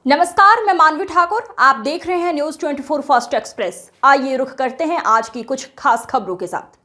नमस्कार, मैं मानवी ठाकुर। आप देख रहे हैं न्यूज 24 फास्ट एक्सप्रेस। आइए रुख करते हैं आज की कुछ खास खबरों के साथ।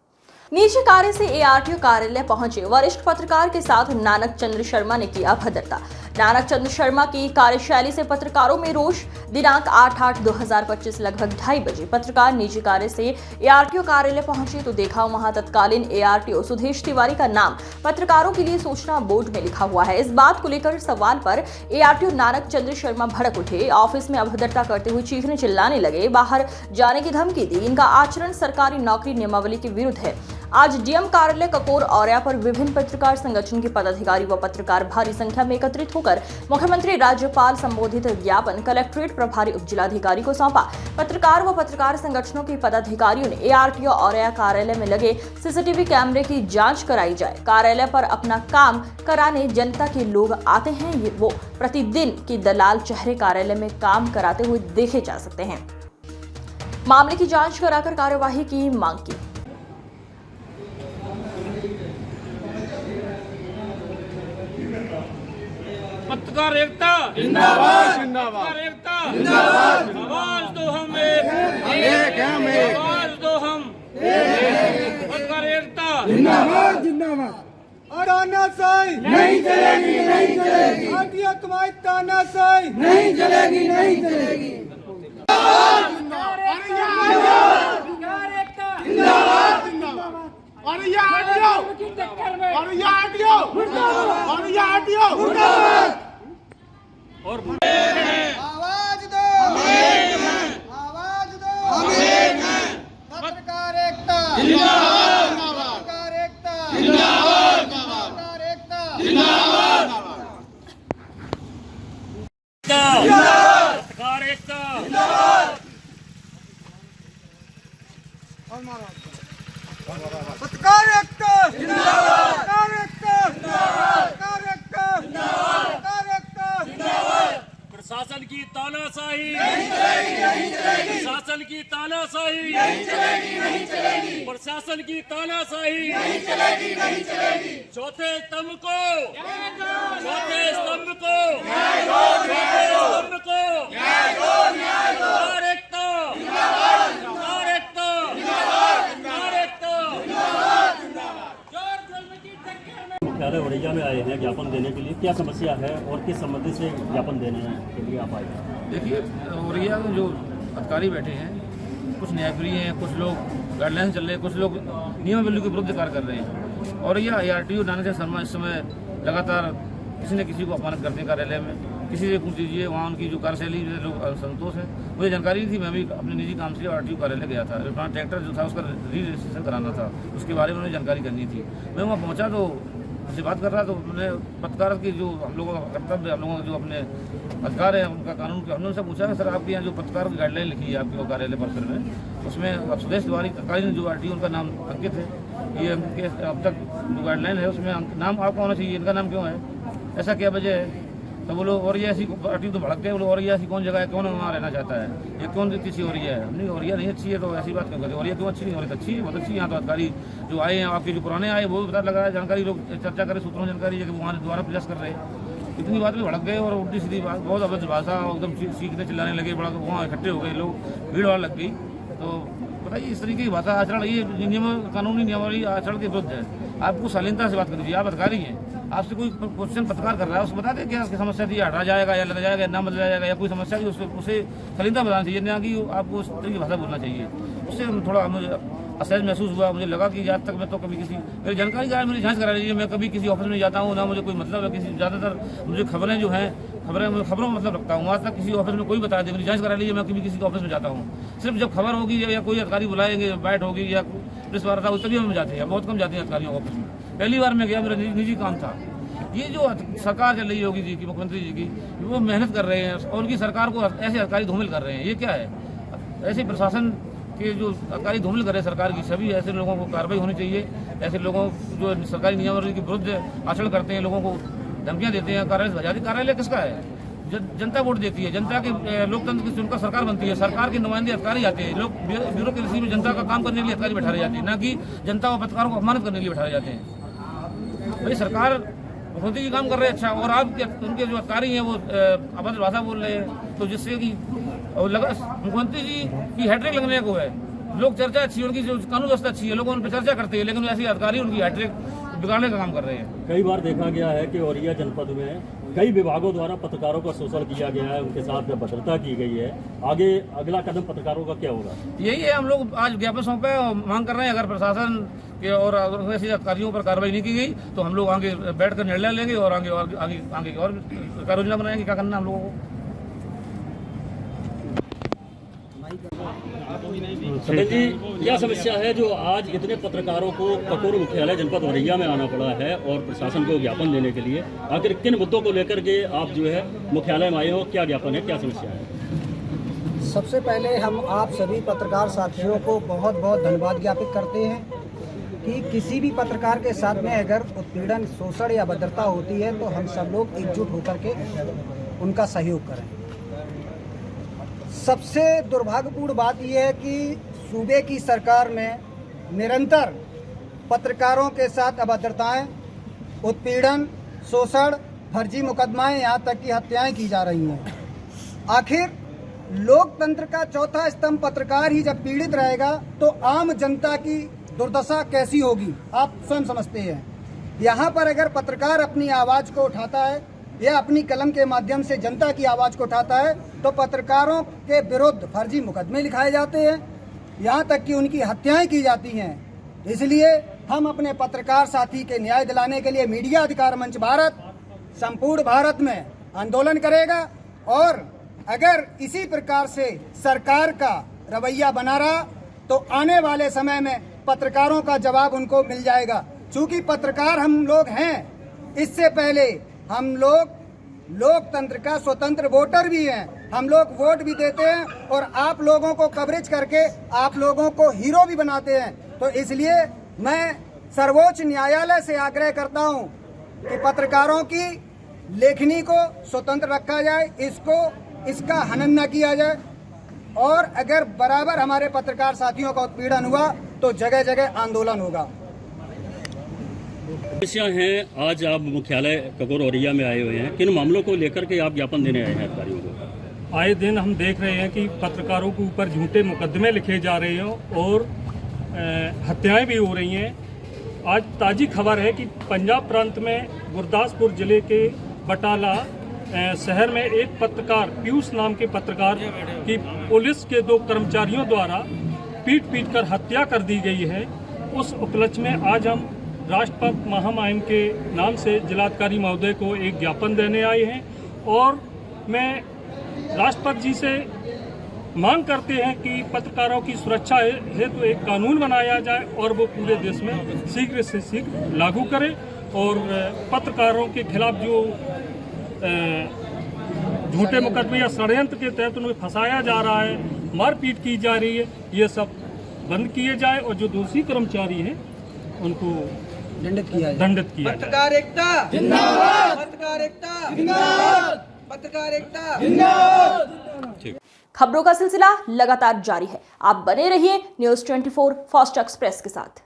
निजी कार्य से एआरटीओ कार्यालय पहुंचे वरिष्ठ पत्रकार के साथ नानक चंद्र शर्मा ने किया अभद्रता। नानक चंद्र शर्मा की कार्यशैली से पत्रकारों में रोष। दिनांक 8/8/2025 लगभग 2:30 बजे पत्रकार निजी कार्य से एआरटीओ कार्यालय पहुंचे तो देखा वहां तत्कालीन एआरटीओ सुधेश तिवारी का नाम पत्रकारों के लिए सूचना बोर्ड में लिखा हुआ है। इस बात को लेकर सवाल पर एआरटीओ नानक चंद्र शर्मा भड़क उठे। ऑफिस में अभद्रता करते हुए चीखने चिल्लाने लगे, बाहर जाने की धमकी दी। इनका आचरण सरकारी नौकरी नियमावली के विरुद्ध है। आज डीएम कार्यालय ककोर औरया पर विभिन्न पत्रकार संगठन के पदाधिकारी व पत्रकार भारी संख्या में एकत्रित होकर मुख्यमंत्री राज्यपाल संबोधित ज्ञापन कलेक्ट्रेट प्रभारी उप जिलाधिकारी को सौंपा। पत्रकार व पत्रकार संगठनों के पदाधिकारियों ने एआरटीओ औरया कार्यालय में लगे सीसीटीवी कैमरे की जांच कराई जाए। कार्यालय पर अपना काम कराने जनता के लोग आते हैं, वो प्रतिदिन की दलाल चेहरे कार्यालय में काम कराते हुए देखे जा सकते हैं। मामले की जांच कराकर कार्यवाही की मांग की। पत्रकार एकता जिंदाबाद जिंदाबाद पत्रकार एकता जिंदाबाद आवाज दो हम एक हम एक आवाज दो हम एक पत्रकार एकता जिंदाबाद जिंदाबाद और तानाशाही नहीं चलेगी नहीं चलेगी आरटीओ तुम्हारी तानाशाही नहीं चलेगी नहीं चलेगी और आवाज दो आवाज दो पत्रकार एकता जिंदाबाद पत्रकार एकता जिंदाबाद पत्रकार एकता जिंदाबाद पत्रकार एकता पत्रकार एकता जिंदाबाद पत्रकार एकता पत्रकार एकता पत्रकार एकता प्रशासन की तानाशाही नहीं चलेगी नहीं चलेगी प्रशासन की तानाशाही नहीं चलेगी नहीं चलेगी प्रशासन की तानाशाही नहीं चलेगी नहीं चलेगी चौथे स्तंभ को चौथे स्तंभ को चौथे स्तंभ को पत्रकार एकता पत्रकार एकता पत्रकार एकता मुख्यालय उड़ैया में आए हैं ज्ञापन देने के लिए। क्या समस्या है और किस संबंधी से ज्ञापन देने के लिए आप आए हैं? देखिए, औरैया में जो अधिकारी बैठे हैं, कुछ न्यायप्रिय हैं, कुछ लोग गाइडलाइन चल रहे हैं, कुछ लोग नियमावली के विरुद्ध कार्य कर रहे हैं। औरैया एआरटीओ नानक चंद्र शर्मा इस समय लगातार किसी न किसी को अपमानित करते हैं कार्यालय में। किसी से पूछ लीजिए, वहाँ उनकी जो कार्यशैली में लोग असंतोष है। मुझे जानकारी थी, मैं भी अपने निजी काम से आरटीओ कार्यालय गया था। अपना ट्रैक्टर जो था उसका रजिस्ट्रेशन कराना था, उसके बारे में मुझे जानकारी करनी थी। मैं वहाँ पहुँचा तो उससे बात कर रहा, तो मैंने पत्रकार की जो हम लोगों का कर्तव्य, हम लोगों के जो अपने अधिकार है उनका कानून के, हमने उनसे पूछा कि सर आपके यहाँ जो पत्रकार की गाइडलाइन लिखी है आपके कार्यालय परिसर में, उसमें अब सुधेश तिवारी तत्कालीन जो आरटीओ उनका नाम अंकित है, ये उनके अब तक जो गाइडलाइन है उसमें नाम आपका होना चाहिए, इनका नाम क्यों है, ऐसा क्या वजह है? तो बोलो और ये ऐसी पार्टी तो भड़कते हैं, बोलो और ये ऐसी कौन जगह है, कौन वहाँ रहना चाहता है, ये कौन किसी और है? हमने और ये नहीं अच्छी है तो ऐसी बात क्यों करते? और ये क्यों अच्छी नहीं? और अच्छी है, बहुत अच्छी। यहाँ तो अधिकारी जो आए हैं, आपके जो पुराने आए वो भी पता लगा है, जानकारी लोग चर्चा करें, सूत्रों जानकारी है कि वहाँ दोबारा प्रयास कर रहे हैं। इतनी बात में भड़क गए और उल्टी सीधी बात, बहुत अभद्र भाषा, एकदम सीखने चिल्लाने लगे, बड़ा वहाँ इकट्ठे हो गए लोग, भीड़ भाड़ लग गई। तो बताइए, इस तरीके की भाषा आचरण, ये नियम कानूनी नियमावली आचरण के विरुद्ध है। आपको शालीनता से बात कर दीजिए, आप अधिकारी हैं, आपसे कोई क्वेश्चन पत्रकार कर रहा है, उसको बता दें क्या उसकी समस्या थी, हटा जाएगा या लगा जाएगा, ना बदला जाएगा, या कोई समस्या थी, उसे शालीनता बताना चाहिए, ना कि आपको उस तरीके की भाषा बोलना चाहिए। उससे थोड़ा मुझे असहज महसूस हुआ। मुझे लगा कि आज तक मैं तो कभी किसी मेरी जानकारी का मेरी जांच करा लीजिए, मैं कभी किसी ऑफिस में जाता हूँ ना, मुझे कोई मतलब है किसी, ज़्यादातर मुझे खबरें जो हैं खबरों में मतलब रखता हूँ। आज तक किसी ऑफिस में कोई बता दे, मेरी जांच करा लीजिए, मैं कभी किसी ऑफिस में जाता हूँ। सिर्फ जब खबर होगी या कोई अधिकारी बुलाएंगे, बैठ होगी या प्रेस वार्ता हो, तभी हम जाते हैं। बहुत कम जाते हैं अधिकारियों ऑफिस में। पहली बार मैं गया, मेरा निजी काम था। ये जो सरकार चल रही है योगी जी की, मुख्यमंत्री जी की, वो मेहनत कर रहे हैं और उनकी सरकार को ऐसे अधिकारी धूमिल कर रहे हैं, ये क्या है? ऐसे प्रशासन के जो अधिकारी धूमिल कर रहे हैं सरकार की, सभी ऐसे लोगों को कार्रवाई होनी चाहिए। ऐसे लोगों जो सरकारी नियमावली के विरुद्ध आचरण करते हैं, लोगों को धमकियां देते हैं, कार्यालय भजा दी। कार्यालय किसका है? जनता वोट देती है, जनता के लोकतंत्र की चुनकर सरकार बनती है, सरकार के नुमाइंदे अधिकारी आते हैं, लोग ब्यूरोक्रेसी में जनता का काम करने के लिए अधिकारी बैठा रहे जाते हैं, ना कि जनता व पत्रकारों को अपमानित करने के लिए बैठा रहे जाते हैं। भाई सरकार मुख्यमंत्री जी काम कर रहे हैं अच्छा, और आप उनके जो अधिकारी हैं वो अभद्र भाषा बोल रहे हैं, तो जिससे कि मुख्यमंत्री जी की हैट्रिक लगने को है। लोग चर्चा अच्छी है, उनकी जो कानून व्यवस्था अच्छी है, लोग उन पर चर्चा करते हैं, लेकिन ऐसे अधिकारी उनकी हैट्रिक बिगाड़ने का काम कर रहे हैं। कई बार देखा गया है कि औरैया जनपद में कई विभागों द्वारा पत्रकारों का शोषण किया गया है, उनके साथ भद्रता की गई है। आगे अगला कदम पत्रकारों का क्या होगा? यही है, हम लोग आज ज्ञापन सौंपे और मांग कर रहे हैं, अगर प्रशासन के और ऐसे अधिकारियों पर कार्रवाई नहीं की गई तो हम लोग आगे बैठकर निर्णय लेंगे और आगे और कार्य योजना बनाएंगे क्या करना हम लोगों को। सदन जी, क्या समस्या है जो आज इतने पत्रकारों को ककोर मुख्यालय जनपद औरैया में आना पड़ा है और प्रशासन को ज्ञापन देने के लिए? आखिर किन मुद्दों को लेकर के आप जो है मुख्यालय में आए हो? क्या ज्ञापन है, क्या समस्या है? सबसे पहले हम आप सभी पत्रकार साथियों को बहुत बहुत धन्यवाद ज्ञापित करते हैं कि किसी भी पत्रकार के साथ में अगर उत्पीड़न, शोषण या अभद्रता होती है तो हम सब लोग एकजुट होकर के उनका सहयोग करें। सबसे दुर्भाग्यपूर्ण बात यह है कि सूबे की सरकार में निरंतर पत्रकारों के साथ अभद्रताएं, उत्पीड़न, शोषण, फर्जी मुकदमाएं, यहाँ तक कि हत्याएं की जा रही हैं। आखिर लोकतंत्र का चौथा स्तंभ पत्रकार ही जब पीड़ित रहेगा तो आम जनता की दुर्दशा कैसी होगी, आप स्वयं समझते हैं। यहाँ पर अगर पत्रकार अपनी आवाज़ को उठाता है या अपनी कलम के माध्यम से जनता की आवाज़ को उठाता है तो पत्रकारों के विरुद्ध फर्जी मुकदमे लिखाए जाते हैं, यहाँ तक कि उनकी हत्याएं की जाती हैं। इसलिए हम अपने पत्रकार साथी के न्याय दिलाने के लिए मीडिया अधिकार मंच भारत संपूर्ण भारत में आंदोलन करेगा, और अगर इसी प्रकार से सरकार का रवैया बना रहा तो आने वाले समय में पत्रकारों का जवाब उनको मिल जाएगा। चूँकि पत्रकार हम लोग हैं, इससे पहले हम लोग लोकतंत्र का स्वतंत्र वोटर भी हैं, हम लोग वोट भी देते हैं और आप लोगों को कवरेज करके आप लोगों को हीरो भी बनाते हैं। तो इसलिए मैं सर्वोच्च न्यायालय से आग्रह करता हूं कि पत्रकारों की लेखनी को स्वतंत्र रखा जाए, इसका हनन न किया जाए, और अगर बराबर हमारे पत्रकार साथियों का उत्पीड़न हुआ तो जगह जगह आंदोलन होगा। समस्या हैं, आज आप मुख्यालय ककोर औरैया में आए हुए हैं, किन मामलों को लेकर के आप ज्ञापन देने आए हैं अधिकारियों को? आए दिन हम देख रहे हैं कि पत्रकारों के ऊपर झूठे मुकदमे लिखे जा रहे हैं और हत्याएं भी हो रही हैं। आज ताज़ी खबर है कि पंजाब प्रांत में गुरदासपुर जिले के बटाला शहर में एक पत्रकार, पीयूष नाम के पत्रकार की पुलिस के 2 कर्मचारियों द्वारा पीट कर हत्या कर दी गई है। उस उपलक्ष्य में आज हम राष्ट्रपति महामहिम के नाम से जिलाधिकारी महोदय को एक ज्ञापन देने आए हैं, और मैं राष्ट्रपति जी से मांग करते हैं कि पत्रकारों की सुरक्षा हेतु एक कानून बनाया जाए और वो पूरे देश में शीघ्र से शीघ्र लागू करे, और पत्रकारों के खिलाफ जो झूठे मुकदमे या षड्यंत्र के तहत उन्हें फंसाया जा रहा है, मारपीट की जा रही है, ये सब बंद किए जाए और जो दोषी कर्मचारी हैं उनको दंडित किया जाए। पत्रकार एकता जिंदाबाद, पत्रकार एकता जिंदाबाद, पत्रकार एकता जिंदाबाद। खबरों का सिलसिला लगातार जारी है, आप बने रहिए न्यूज़ 24 फास्ट एक्सप्रेस के साथ।